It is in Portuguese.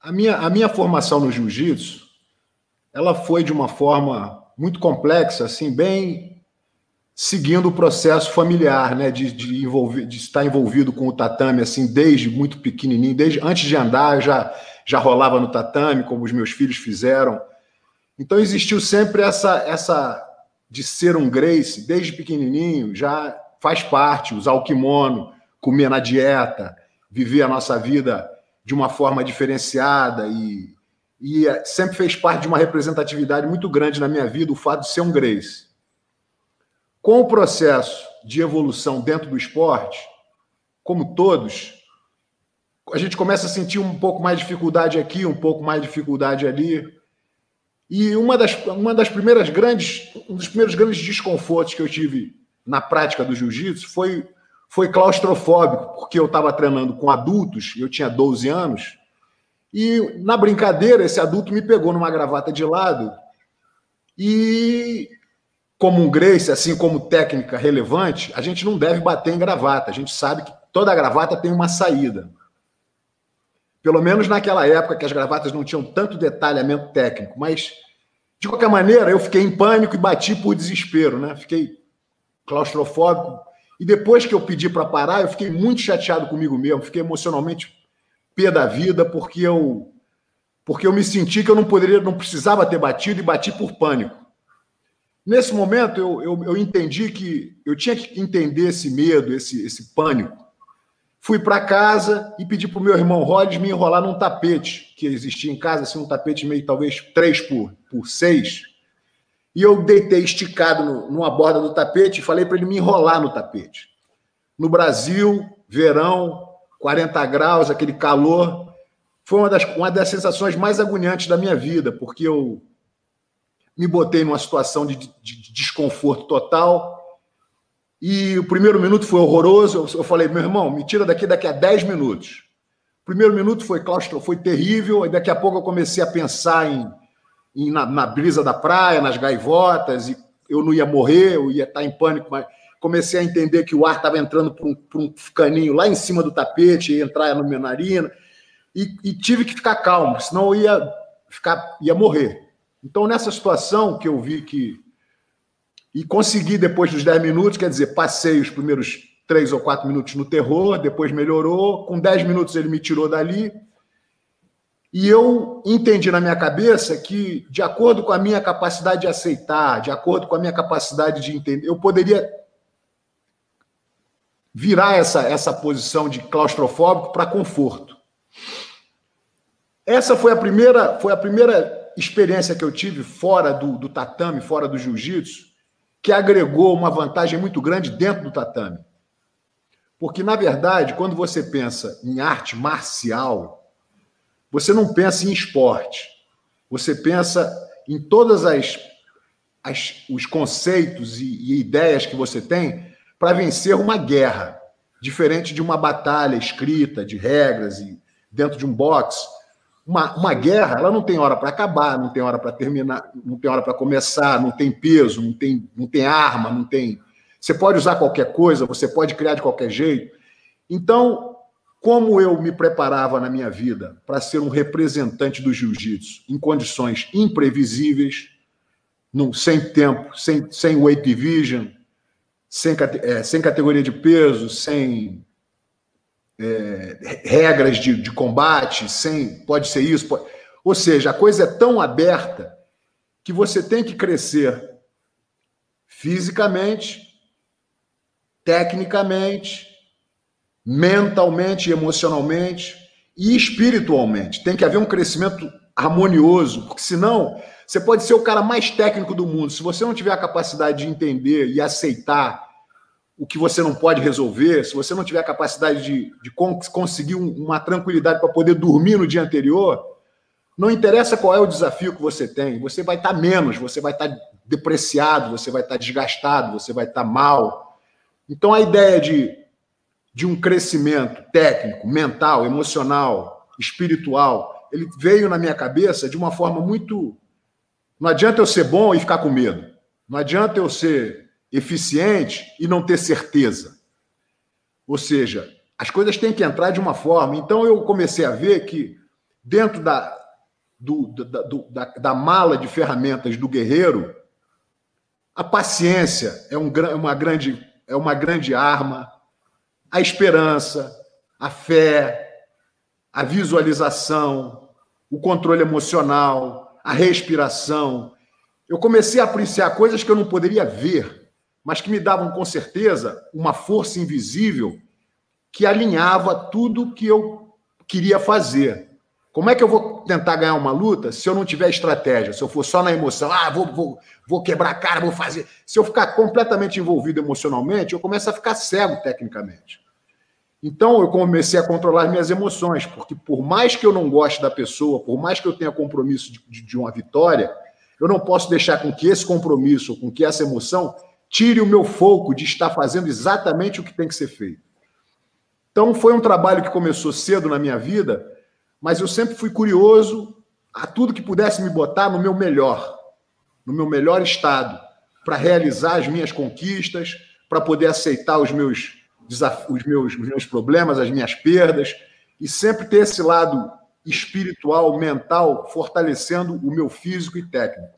A minha formação no jiu-jitsu, ela foi de uma forma muito complexa, assim, bem seguindo o processo familiar, né, de estar envolvido com o tatame, assim, desde muito pequenininho, desde antes de andar, eu já rolava no tatame, como os meus filhos fizeram. Então existiu sempre essa de ser um Gracie, desde pequenininho, já faz parte, usar o kimono, comer na dieta, viver a nossa vida de uma forma diferenciada e sempre fez parte de uma representatividade muito grande na minha vida o fato de ser um Gracie. Com o processo de evolução dentro do esporte, como todos, a gente começa a sentir um pouco mais de dificuldade aqui, um pouco mais de dificuldade ali. E um dos primeiros grandes desconfortos que eu tive na prática do jiu-jitsu foi claustrofóbico, porque eu estava treinando com adultos, eu tinha 12 anos, e na brincadeira esse adulto me pegou numa gravata de lado e, como um Gracie, assim como técnica relevante, a gente não deve bater em gravata, a gente sabe que toda gravata tem uma saída. Pelo menos naquela época que as gravatas não tinham tanto detalhamento técnico, mas, de qualquer maneira, eu fiquei em pânico e bati por desespero, né? Fiquei claustrofóbico. E depois que eu pedi para parar, eu fiquei muito chateado comigo mesmo, fiquei emocionalmente pé da vida, porque eu me senti que eu não precisava ter batido e bati por pânico. Nesse momento, eu entendi que eu tinha que entender esse medo, esse pânico. Fui para casa e pedi para o meu irmão Rollins me enrolar num tapete que existia em casa, assim, um tapete meio talvez 3 por 6. E eu deitei esticado numa borda do tapete e falei para ele me enrolar no tapete. No Brasil, verão, 40 graus, aquele calor, foi uma das sensações mais agoniantes da minha vida, porque eu me botei numa situação de desconforto total. E o primeiro minuto foi horroroso. Eu falei, meu irmão, me tira daqui a 10 minutos. O primeiro minuto foi terrível, e daqui a pouco eu comecei a pensar na brisa da praia, nas gaivotas, e eu não ia morrer, eu ia estar em pânico, mas comecei a entender que o ar estava entrando por um caninho lá em cima do tapete, ia entrar na minha narina, e tive que ficar calmo, senão eu ia morrer. Então, nessa situação que eu vi que... E consegui, depois dos 10 minutos, quer dizer, passei os primeiros 3 ou 4 minutos no terror, depois melhorou, com 10 minutos ele me tirou dali, e eu entendi na minha cabeça que, de acordo com a minha capacidade de aceitar, de acordo com a minha capacidade de entender, eu poderia virar essa posição de claustrofóbico para conforto. Essa foi a primeira experiência que eu tive fora do tatame, fora do jiu-jitsu, que agregou uma vantagem muito grande dentro do tatame. Porque, na verdade, quando você pensa em arte marcial, você não pensa em esporte. Você pensa em todos os conceitos e ideias que você tem para vencer uma guerra, diferente de uma batalha escrita, de regras, e dentro de um boxe. Uma guerra, ela não tem hora para acabar, não tem hora para terminar, não tem hora para começar, não tem peso, não tem arma, não tem... Você pode usar qualquer coisa, você pode criar de qualquer jeito. Então, como eu me preparava na minha vida para ser um representante do jiu-jitsu em condições imprevisíveis, sem tempo, sem weight division, sem categoria de peso, sem... regras de combate, pode ser isso, ou seja, a coisa é tão aberta que você tem que crescer fisicamente, tecnicamente, mentalmente, emocionalmente e espiritualmente. Tem que haver um crescimento harmonioso, porque senão você pode ser o cara mais técnico do mundo. Se você não tiver a capacidade de entender e aceitar o que você não pode resolver, se você não tiver a capacidade de conseguir uma tranquilidade para poder dormir no dia anterior, não interessa qual é o desafio que você tem, você vai estar menos, você vai estar depreciado, você vai estar desgastado, você vai estar mal. Então, a ideia de um crescimento técnico, mental, emocional, espiritual, ele veio na minha cabeça de uma forma muito... Não adianta eu ser bom e ficar com medo. Não adianta eu ser eficiente e não ter certeza. Ou seja, as coisas têm que entrar de uma forma. Então eu comecei a ver que dentro da mala de ferramentas do guerreiro, a paciência é uma grande arma, a esperança, a fé, a visualização, o controle emocional, a respiração. Eu comecei a apreciar coisas que eu não poderia ver, mas que me davam, com certeza, uma força invisível que alinhava tudo que eu queria fazer. Como é que eu vou tentar ganhar uma luta se eu não tiver estratégia? Se eu for só na emoção, vou quebrar a cara, vou fazer. Se eu ficar completamente envolvido emocionalmente, eu começo a ficar cego tecnicamente. Então, eu comecei a controlar as minhas emoções, porque por mais que eu não goste da pessoa, por mais que eu tenha compromisso de uma vitória, eu não posso deixar com que esse compromisso, com que essa emoção, tire o meu foco de estar fazendo exatamente o que tem que ser feito. Então, foi um trabalho que começou cedo na minha vida, mas eu sempre fui curioso a tudo que pudesse me botar no meu melhor estado, para realizar as minhas conquistas, para poder aceitar os meus problemas, as minhas perdas, e sempre ter esse lado espiritual, mental, fortalecendo o meu físico e técnico.